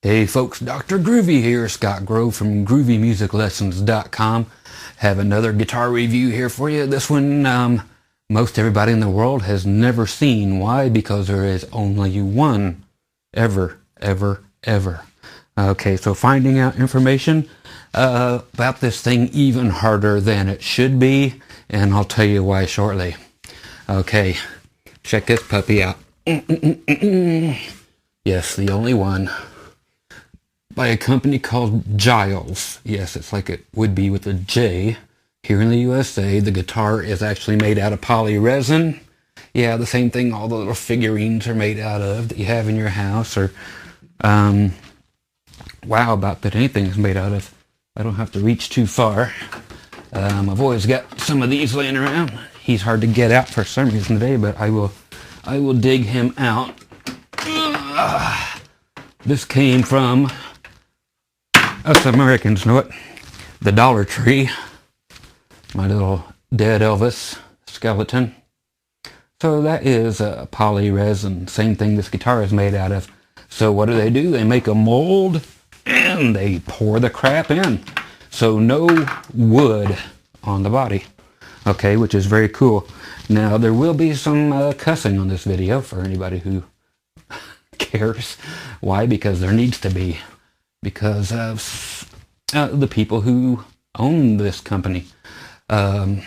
Hey folks, Dr. Groovy here, Scott Grove from GroovyMusicLessons.com. Have another guitar review here for you. This one, most everybody in the world has never seen. Why? Because there is only one ever. Okay, so finding out information about this thing even harder than it should be, and I'll tell you why shortly. Okay, check this puppy out. Yes, the only one. By a company called Giles. Yes, it's like it would be with a J. Here in the USA, the guitar is actually made out of poly resin. Yeah, the same thing all the little figurines are made out of that you have in your house, or wow, about that anything is made out of. I don't have to reach too far. I've always got some of these laying around. He's hard to get out for some reason today, but I will dig him out. This came from, us Americans know it, the Dollar Tree. My little dead Elvis skeleton. So that is poly resin, same thing this guitar is made out of. So what do? They make a mold and they pour the crap in. So no wood on the body. Okay, which is very cool. Now there will be some cussing on this video for anybody who cares. Why? Because there needs to be. Because of the people who own this company. And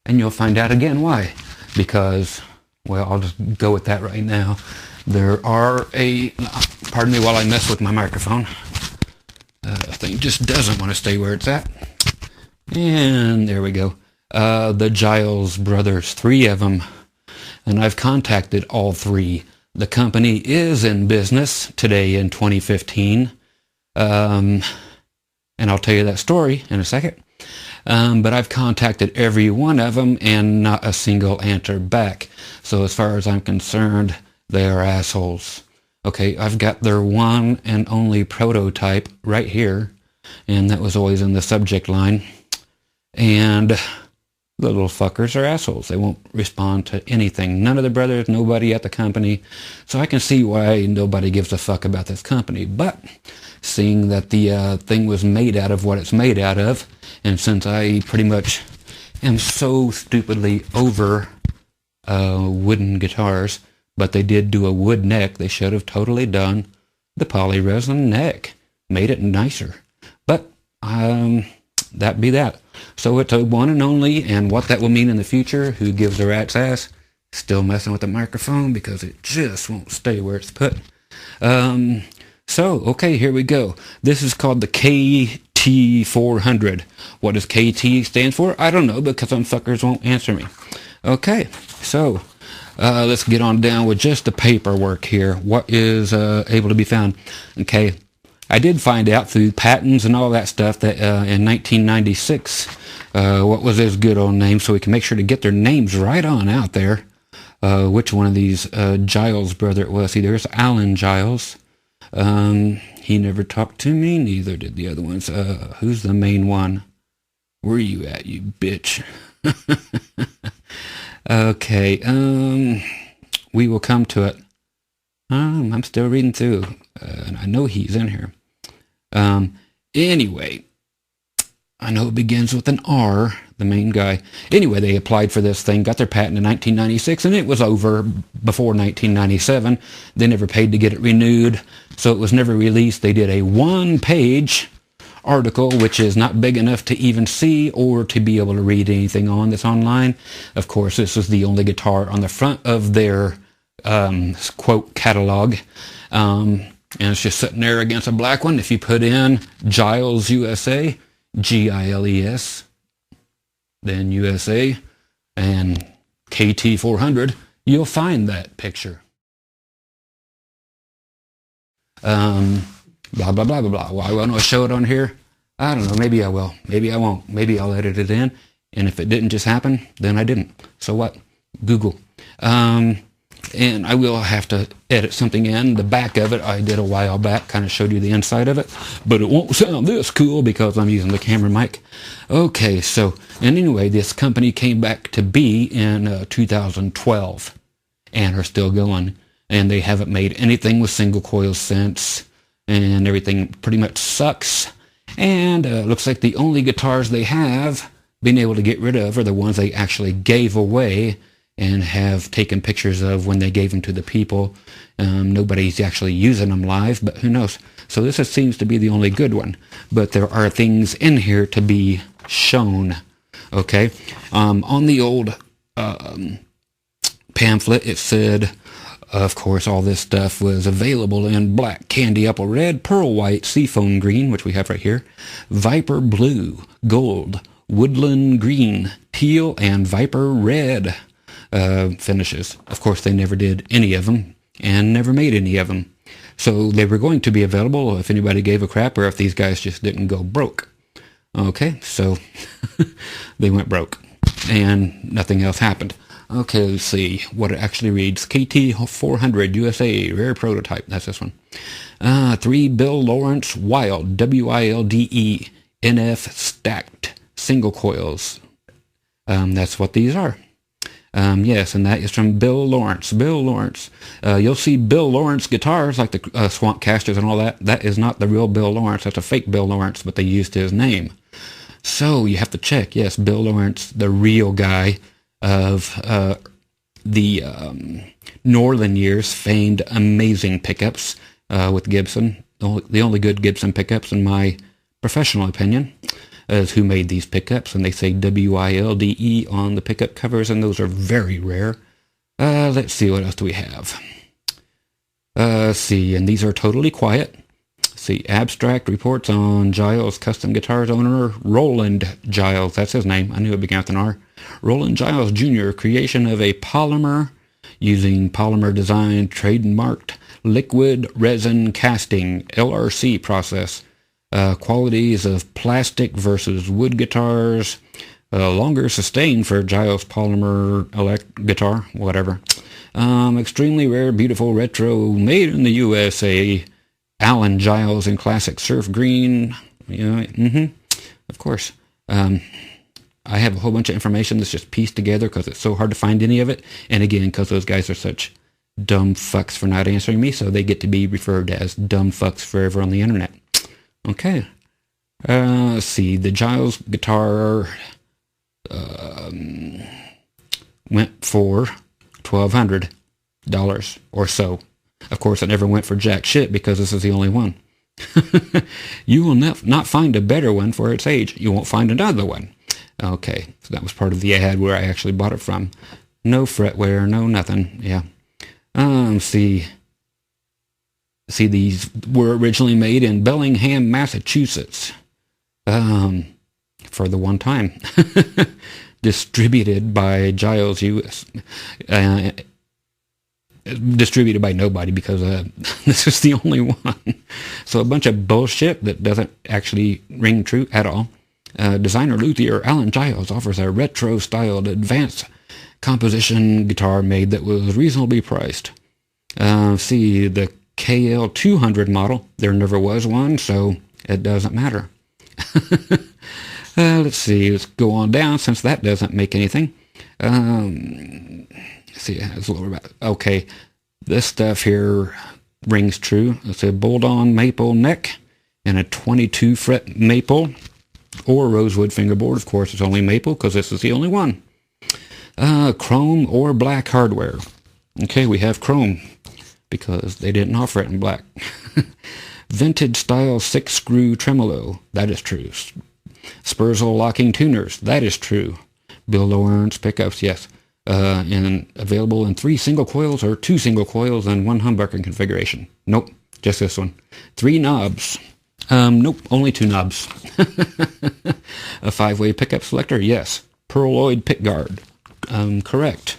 you'll find out again why. Because, well, I'll just go with that right now. There are pardon me while I mess with my microphone. The thing just doesn't want to stay where it's at. And there we go. The Giles brothers, 3 of them. And I've contacted all 3. The company is in business today in 2015. And I'll tell you that story in a second. But I've contacted every one of them and not a single answer back. So as far as I'm concerned, they are assholes. Okay, I've got their one and only prototype right here. And that was always in the subject line. And the little fuckers are assholes. They won't respond to anything. None of the brothers, nobody at the company. So I can see why nobody gives a fuck about this company. But seeing that the thing was made out of what it's made out of, and since I pretty much am so stupidly over wooden guitars, but they did do a wood neck, they should have totally done the poly resin neck. Made it nicer. But that be that. So it's a one and only, and what that will mean in the future, who gives a rat's ass? Still messing with the microphone because it just won't stay where it's put. So, okay, here we go. This is called the KT-400. What does KT stand for? I don't know, because some fuckers won't answer me. Okay, so let's get on down with just the paperwork here. What is able to be found? Okay, I did find out through patents and all that stuff that in 1996, what was his good old name, so we can make sure to get their names right on out there. Which one of these Giles brother it was? See, there's Alan Giles. He never talked to me, neither did the other ones. Who's the main one? Where you at, you bitch? Okay, we will come to it. I'm still reading through, and I know he's in here. Anyway, I know it begins with an R, the main guy. Anyway, they applied for this thing, got their patent in 1996, and it was over before 1997. They never paid to get it renewed, so it was never released. They did a 1-page article, which is not big enough to even see or to be able to read anything on that's online. Of course, this is the only guitar on the front of their quote catalog, and it's just sitting there against a black one. If you put in Giles USA, Giles, then USA, and KT-400, you'll find that picture. Blah, blah, blah, blah, blah. Why won't I show it on here? I don't know. Maybe I will. Maybe I won't. Maybe I'll edit it in. And if it didn't just happen, then I didn't. So what? Google. And I will have to edit something in. The back of it I did a while back, kind of showed you the inside of it, but it won't sound this cool because I'm using the camera mic. Okay, so, and anyway, this company came back to be in 2012 and are still going, and they haven't made anything with single coils since. and everything pretty much sucks. And looks like the only guitars they have been able to get rid of are the ones they actually gave away and have taken pictures of when they gave them to the people. Nobody's actually using them live, but who knows. So this seems to be the only good one. But there are things in here to be shown. Okay. On the old pamphlet, it said, of course, all this stuff was available in black, candy apple red, pearl white, seafoam green, which we have right here, viper blue, gold, woodland green, teal, and viper red finishes. Of course, they never did any of them and never made any of them. So they were going to be available if anybody gave a crap or if these guys just didn't go broke. Okay, so they went broke and nothing else happened. Okay, let's see what it actually reads. KT-400 USA, rare prototype. That's this one. 3 Bill Lawrence Wild, W-I-L-D-E, NF stacked single coils. That's what these are. Yes, and that is from Bill Lawrence. Bill Lawrence. You'll see Bill Lawrence guitars, like the Swamp Casters and all that. That is not the real Bill Lawrence. That's a fake Bill Lawrence, but they used his name. So you have to check. Yes, Bill Lawrence, the real guy of the Northern years, famed amazing pickups with Gibson. The only good Gibson pickups, in my professional opinion, is who made these pickups, and they say W-I-L-D-E on the pickup covers, and those are very rare. Let's see, what else do we have? Let's see, and these are totally quiet. See, abstract reports on Giles Custom Guitars owner Roland Giles. That's his name. I knew it began with an R. Roland Giles Jr. Creation of a polymer using polymer design trademarked liquid resin casting LRC process. Qualities of plastic versus wood guitars. Longer sustain for Giles polymer guitar. Whatever. Extremely rare, beautiful retro, made in the USA. Alan Giles in classic surf green. Yeah, of course. I have a whole bunch of information that's just pieced together because it's so hard to find any of it. And again, because those guys are such dumb fucks for not answering me, so they get to be referred to as dumb fucks forever on the internet. Okay. Let's see. The Giles guitar went for $1,200 or so. Of course, it never went for jack shit because this is the only one. You will not find a better one for its age. You won't find another one. Okay, so that was part of the ad where I actually bought it from. No fretware, no nothing. Yeah. See, these were originally made in Bellingham, Massachusetts. For the one time. Distributed by Giles US. Distributed by nobody because this is the only one. So a bunch of bullshit that doesn't actually ring true at all. Designer luthier Alan Giles offers a retro-styled advanced composition guitar made that was reasonably priced. See, the KL-400 model, there never was one, so it doesn't matter. Let's see, let's go on down since that doesn't make anything. See, it's a little bit. Okay, this stuff here rings true. It's a bolt-on maple neck and a 22 fret maple or rosewood fingerboard. Of course, it's only maple because this is the only one. Chrome or black hardware. Okay, we have chrome because they didn't offer it in black. Vintage style 6-screw tremolo. That is true. Spurzal locking tuners. That is true. Bill Lawrence pickups. Yes. And available in 3 single coils or 2 single coils and 1 humbucker configuration. Nope, just this one. 3 knobs. Nope, only 2 knobs. A 5-way pickup selector, yes. Pearloid pickguard, correct.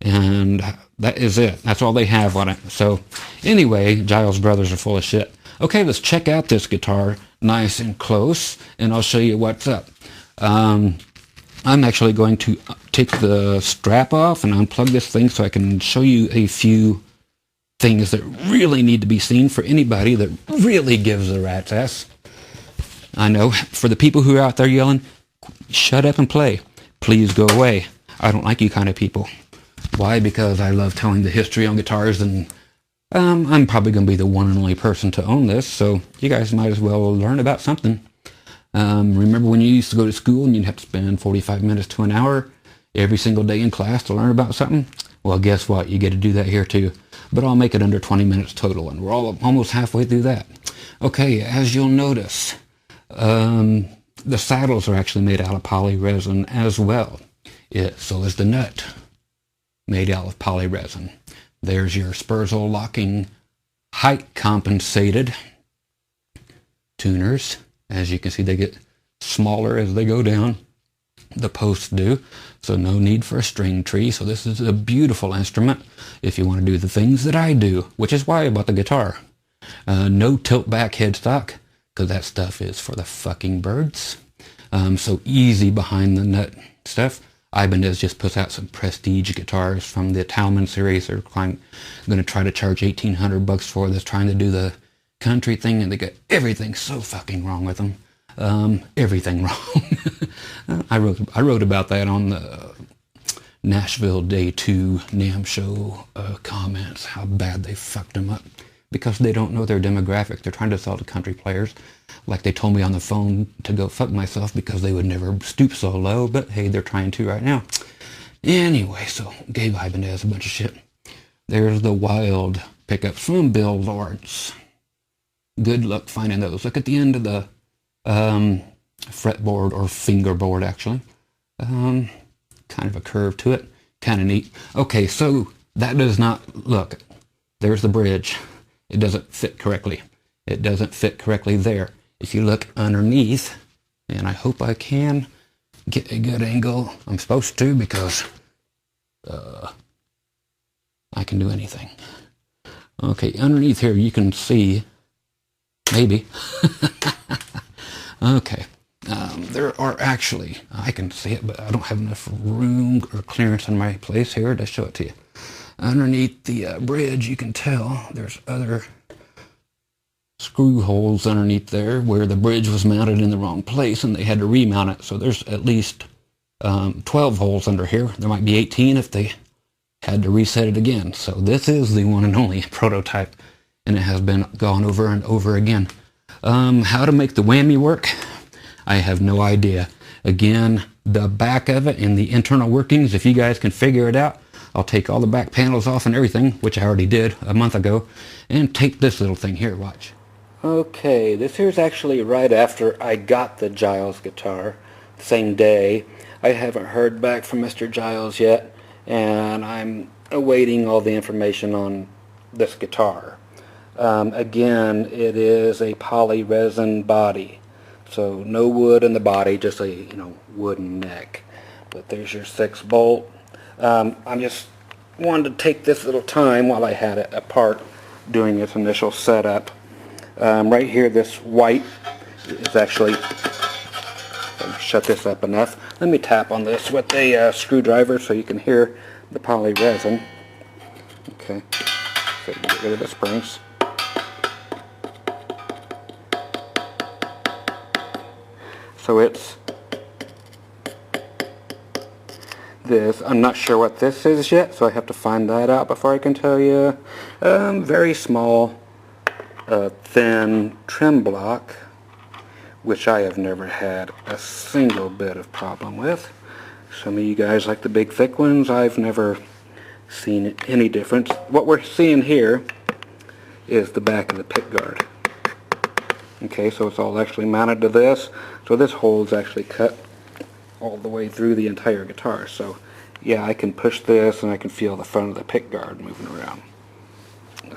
And that is it. That's all they have on it. So anyway, Giles Brothers are full of shit. Okay, let's check out this guitar nice and close, and I'll show you what's up. I'm actually going to take the strap off and unplug this thing so I can show you a few things that really need to be seen for anybody that really gives a rat's ass. I know, for the people who are out there yelling, shut up and play. Please go away. I don't like you kind of people. Why? Because I love telling the history on guitars and I'm probably going to be the one and only person to own this, so you guys might as well learn about something. Remember when you used to go to school and you'd have to spend 45 minutes to an hour every single day in class to learn about something? Well, guess what? You get to do that here too. But I'll make it under 20 minutes total, and we're almost halfway through that. Okay, as you'll notice, the saddles are actually made out of poly resin as well. So is the nut, made out of poly resin. There's your Spurzl locking height compensated tuners. As you can see, they get smaller as they go down. The posts do, so no need for a string tree. So this is a beautiful instrument if you want to do the things that I do, which is why I bought the guitar. No tilt back headstock, because that stuff is for the fucking birds. So easy behind the nut stuff. Ibanez just puts out some prestige guitars from the Talman series. They're going to try to charge $1,800 for this, trying to do the country thing, and they got everything so fucking wrong with them. Everything wrong. I wrote about that on the Nashville Day 2 NAMM show comments, how bad they fucked them up because they don't know their demographic. They're trying to sell to country players, like they told me on the phone to go fuck myself because they would never stoop so low, but hey, they're trying to right now. Anyway, so gave Ibanez a bunch of shit. There's the wild pickups from Bill Lawrence. Good luck finding those. Look at the end of the fretboard or fingerboard, actually. Kind of a curve to it. Kind of neat. Okay, so that does not look. There's the bridge. It doesn't fit correctly. It doesn't fit correctly there. If you look underneath, and I hope I can get a good angle. I'm supposed to because I can do anything. Okay, underneath here you can see, maybe. Okay, there are actually, I can see it, but I don't have enough room or clearance in my place here to show it to you. Underneath the bridge, you can tell there's other screw holes underneath there where the bridge was mounted in the wrong place and they had to remount it. So there's at least 12 holes under here. There might be 18 if they had to reset it again. So this is the one and only prototype, and it has been gone over and over again. How to make the whammy work, I have no idea. Again, the back of it and the internal workings, if you guys can figure it out, I'll take all the back panels off and everything, which I already did a month ago, and tape this little thing here, watch. Okay, this here's actually right after I got the Giles guitar, same day. I haven't heard back from Mr. Giles yet, and I'm awaiting all the information on this guitar. Again, it is a poly resin body, so no wood in the body, just a wooden neck. But there's your 6-bolt. I just wanted to take this little time while I had it apart doing its initial setup. Right here, this white is actually, shut this up enough. Let me tap on this with a screwdriver so you can hear the poly resin. Okay, so get rid of the springs. So it's this. I'm not sure what this is yet, so I have to find that out before I can tell you. Very small, thin trim block, which I have never had a single bit of problem with. Some of you guys like the big thick ones. I've never seen any difference. What we're seeing here is the back of the pick guard. Okay, so it's all actually mounted to this. So this hole is actually cut all the way through the entire guitar. So yeah, I can push this and I can feel the front of the pick guard moving around.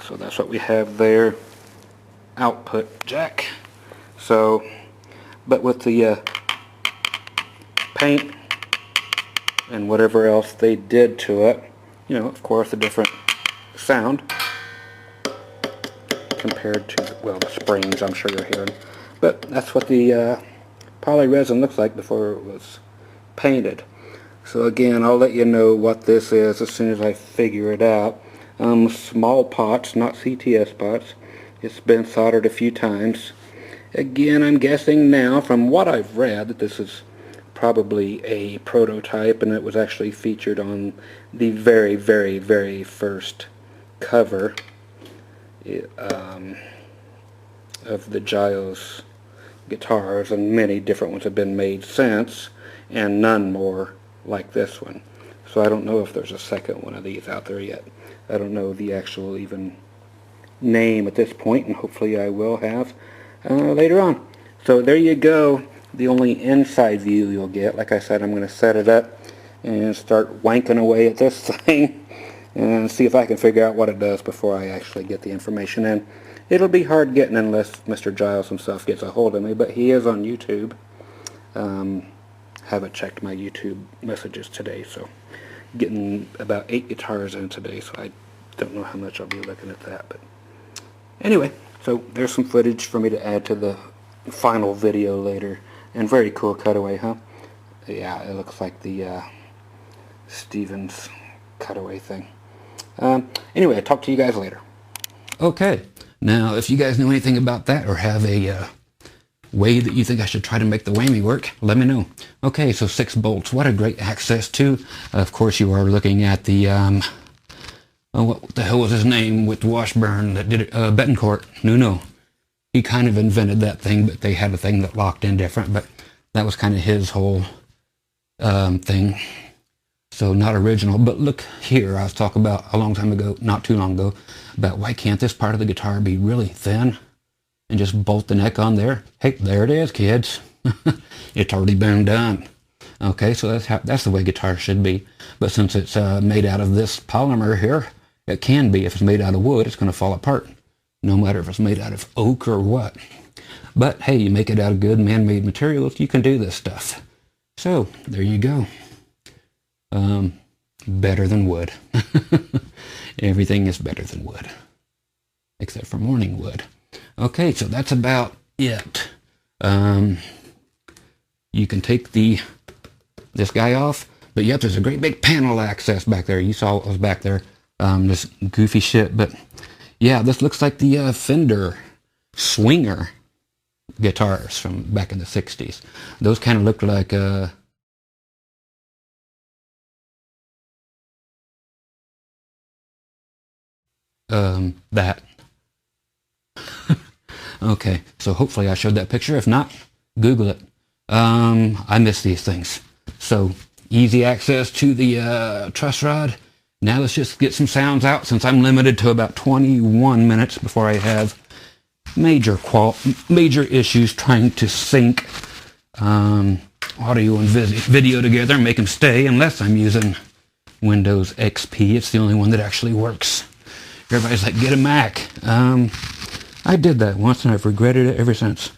So that's what we have there. Output jack. So, but with the paint and whatever else they did to it, of course, a different sound compared to, well, the springs I'm sure you're hearing. But that's what the poly resin looks like before it was painted. So again, I'll let you know what this is as soon as I figure it out. Small pots, not CTS pots. It's been soldered a few times. Again, I'm guessing now from what I've read that this is probably a prototype, and it was actually featured on the very, very, very first cover of the Giles guitars, and many different ones have been made since, and none more like this one. So I don't know if there's a second one of these out there yet. I don't know the actual even name at this point, and hopefully I will have later on. So there you go, the only inside view you'll get. Like I said, I'm going to set it up and start wanking away at this thing and see if I can figure out what it does before I actually get the information in. It'll be hard getting unless Mr. Giles himself gets a hold of me, but he is on YouTube. Haven't checked my YouTube messages today, so getting about 8 guitars in today, so I don't know how much I'll be looking at that. But anyway, so there's some footage for me to add to the final video later, and very cool cutaway, huh? Yeah, it looks like the Stevens cutaway thing. Anyway, I'll talk to you guys later. Okay, now if you guys know anything about that or have a way that you think I should try to make the whammy work, let me know. Okay, so 6 bolts, what a great access to. Of course you are looking at the, what the hell was his name with Washburn that did it, Betancourt, no. He kind of invented that thing, but they had a thing that locked in different, but that was kind of his whole thing. So not original, but look here, I was talking about a long time ago, not too long ago, about why can't this part of the guitar be really thin and just bolt the neck on there? Hey, there it is, kids. It's already been done. Okay, so that's the way guitar should be. But since it's made out of this polymer here, it can be. If it's made out of wood, it's going to fall apart, no matter if it's made out of oak or what. But hey, you make it out of good man-made materials, you can do this stuff. So there you go. Better than wood. Everything is better than wood, except for morning wood. Okay, so that's about it. You can take this guy off, but yep, there's a great big panel access back there. You saw what was back there, this goofy shit. But yeah, this looks like the Fender Swinger guitars from back in the 60s. Those kind of looked like that. Okay, so hopefully I showed that picture. If not, Google it. I miss these things. So easy access to the truss rod. Now let's just get some sounds out, since I'm limited to about 21 minutes before I have major issues trying to sync audio and video together and make them stay, unless I'm using Windows XP. It's the only one that actually works. Everybody's like, get a Mac. I did that once and I've regretted it ever since.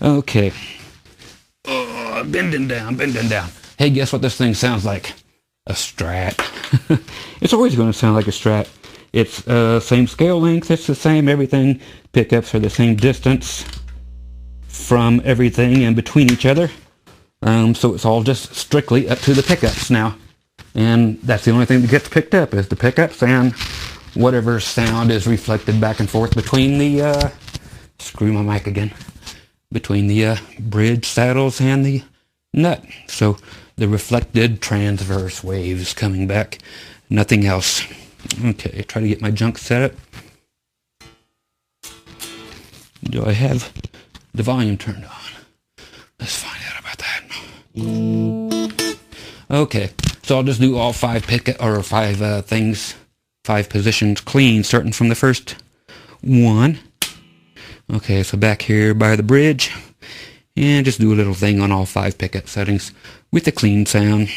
Okay. Oh, bending down. Hey, guess what this thing sounds like? A Strat. It's always going to sound like a Strat. It's same scale length, it's the same everything. Pickups are the same distance from everything and between each other. So it's all just strictly up to the pickups now. And that's the only thing that gets picked up is the pickups and whatever sound is reflected back and forth between the, screw my mic again, between the bridge saddles and the nut. So the reflected transverse waves coming back, nothing else. Okay, try to get my junk set up. Do I have the volume turned on? Let's find out about that. Okay, so I'll just do all 5 things, 5 positions clean, starting from the first one. Okay, so back here by the bridge, and just do a little thing on all 5 pickup settings with a clean sound.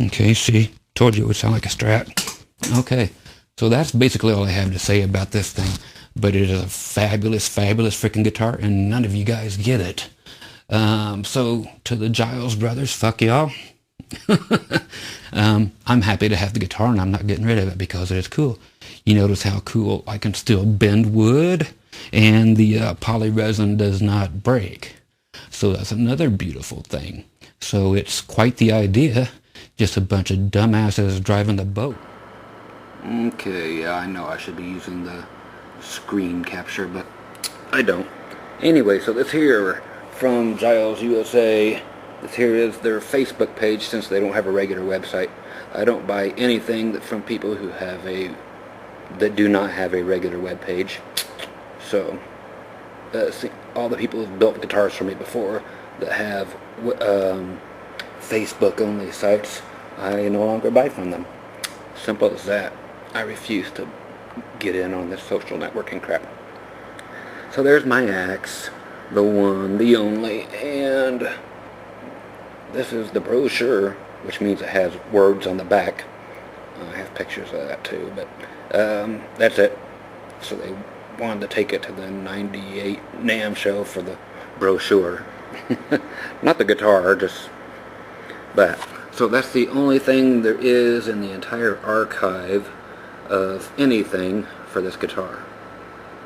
Okay, see, told you it would sound like a Strat. Okay, so that's basically all I have to say about this thing. But it is a fabulous, fabulous freaking guitar, and none of you guys get it. So to the Giles brothers, fuck y'all. I'm happy to have the guitar, and I'm not getting rid of it because it is cool. You notice how cool I can still bend wood, and the poly resin does not break. So that's another beautiful thing. So it's quite the idea, just a bunch of dumbasses driving the boat. Okay, yeah, I know I should be using the screen capture, but I don't. Anyway, so this here from Giles USA, this here is their Facebook page since they don't have a regular website. I don't buy anything from people who have that do not have a regular web page. So, see, all the people who've built guitars for me before that have Facebook only sites, I no longer buy from them. Simple as that. I refuse to get in on this social networking crap. So there's my axe, the one, the only, and this is the brochure, which means it has words on the back. I have pictures of that too, but that's it. So they wanted to take it to the 98 NAMM show for the brochure. Not the guitar, just that. So that's the only thing there is in the entire archive of anything for this guitar.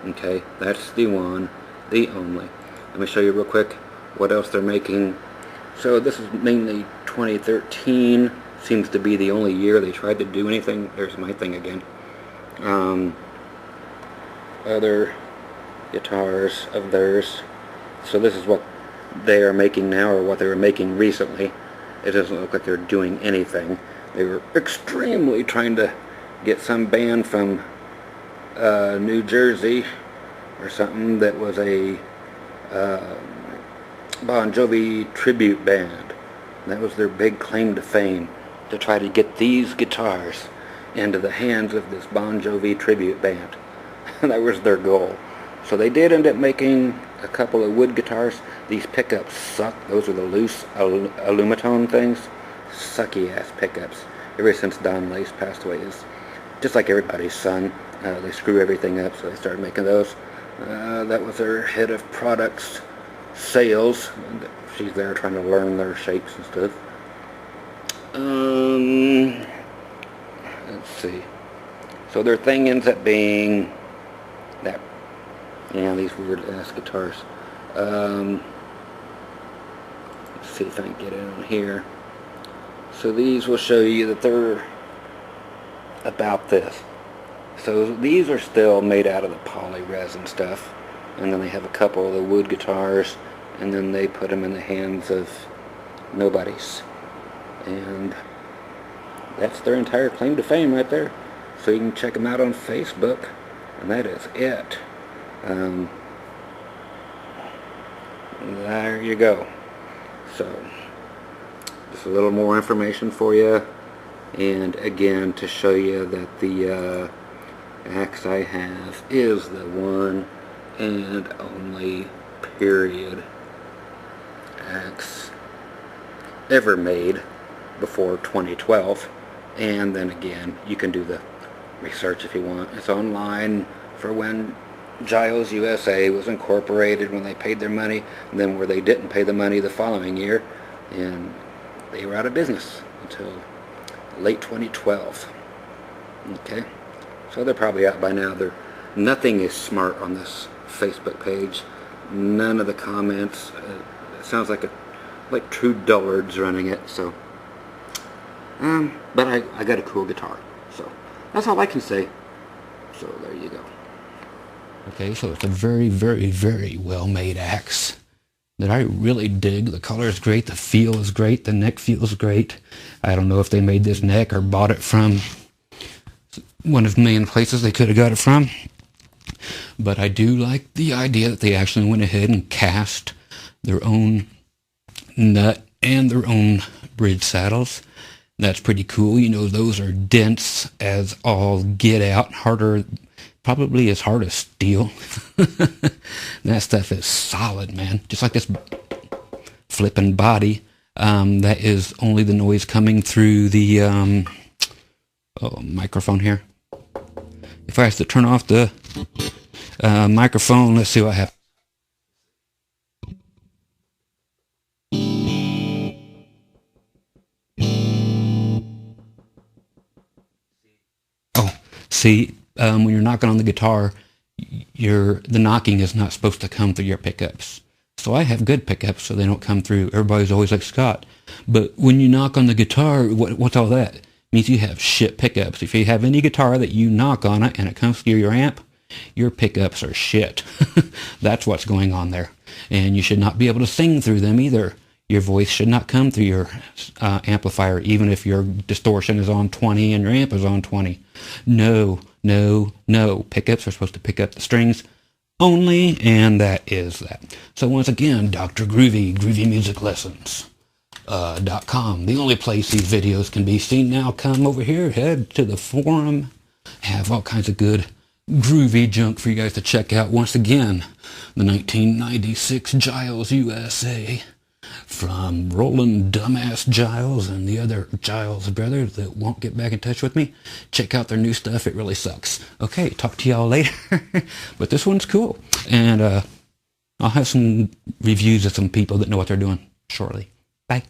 Okay, that's the one, the only. Let me show you real quick what else they're making. So this is mainly 2013. Seems to be the only year they tried to do anything. There's my thing again. Other guitars of theirs. So this is what they are making now, or what they were making recently. It doesn't look like they're doing anything. They were extremely trying to get some band from New Jersey or something that was a Bon Jovi tribute band. That was their big claim to fame, to try to get these guitars into the hands of this Bon Jovi tribute band. That was their goal. So they did end up making a couple of wood guitars. These pickups suck. Those are the loose aluminum things. Sucky ass pickups. Ever since Don Lace passed away, is just like everybody's son. They screw everything up, so they started making those. That was their head of products sales. She's there trying to learn their shapes and stuff. Let's see. So their thing ends up being that, these weird ass guitars. Let's see if I can get it on here. So these will show you that they're about this. So these are still made out of the poly resin stuff, and then they have a couple of the wood guitars, and then they put them in the hands of nobodies, and that's their entire claim to fame right there. So you can check them out on Facebook, and that is it. There you go. So just a little more information for you, and again to show you that the axe I have is the one and only period axe ever made before 2012. And then again, you can do the research if you want. It's online for when Giles USA was incorporated, when they paid their money, and then where they didn't pay the money the following year, and they were out of business until late 2012. Okay, so they're probably out by now. Nothing is smart on this Facebook page. None of the comments. It sounds like true dullards running it. So, but I got a cool guitar. So that's all I can say. So there you go. Okay, so it's a very, very, very well-made axe that I really dig. The color is great, the feel is great, the neck feels great. I don't know if they made this neck or bought it from one of a million places they could have got it from. But I do like the idea that they actually went ahead and cast their own nut and their own bridge saddles. That's pretty cool. You know, those are dense as all get out, harder, probably as hard as steel. That stuff is solid, man. Just like this flipping body. That is only the noise coming through the microphone here. If I have to turn off the microphone, let's see what happens. Oh, see, when you're knocking on the guitar, the knocking is not supposed to come through your pickups. So I have good pickups, so they don't come through. Everybody's always like, Scott, but when you knock on the guitar, what's all that? It means you have shit pickups. If you have any guitar that you knock on it and it comes through your amp, your pickups are shit. That's what's going on there. And you should not be able to sing through them either. Your voice should not come through your amplifier, even if your distortion is on 20 and your amp is on 20. No, no, no. Pickups are supposed to pick up the strings only, and that is that. So once again, Dr. Groovy, GroovyMusicLessons.com. The only place these videos can be seen now. Come over here, head to the forum, have all kinds of good groovy junk for you guys to check out. Once again, the 1996 Giles USA from Roland Dumbass Giles and the other Giles brothers that won't get back in touch with me. Check out their new stuff. It really sucks. Okay, talk to y'all later. But this one's cool. And I'll have some reviews of some people that know what they're doing shortly. Bye.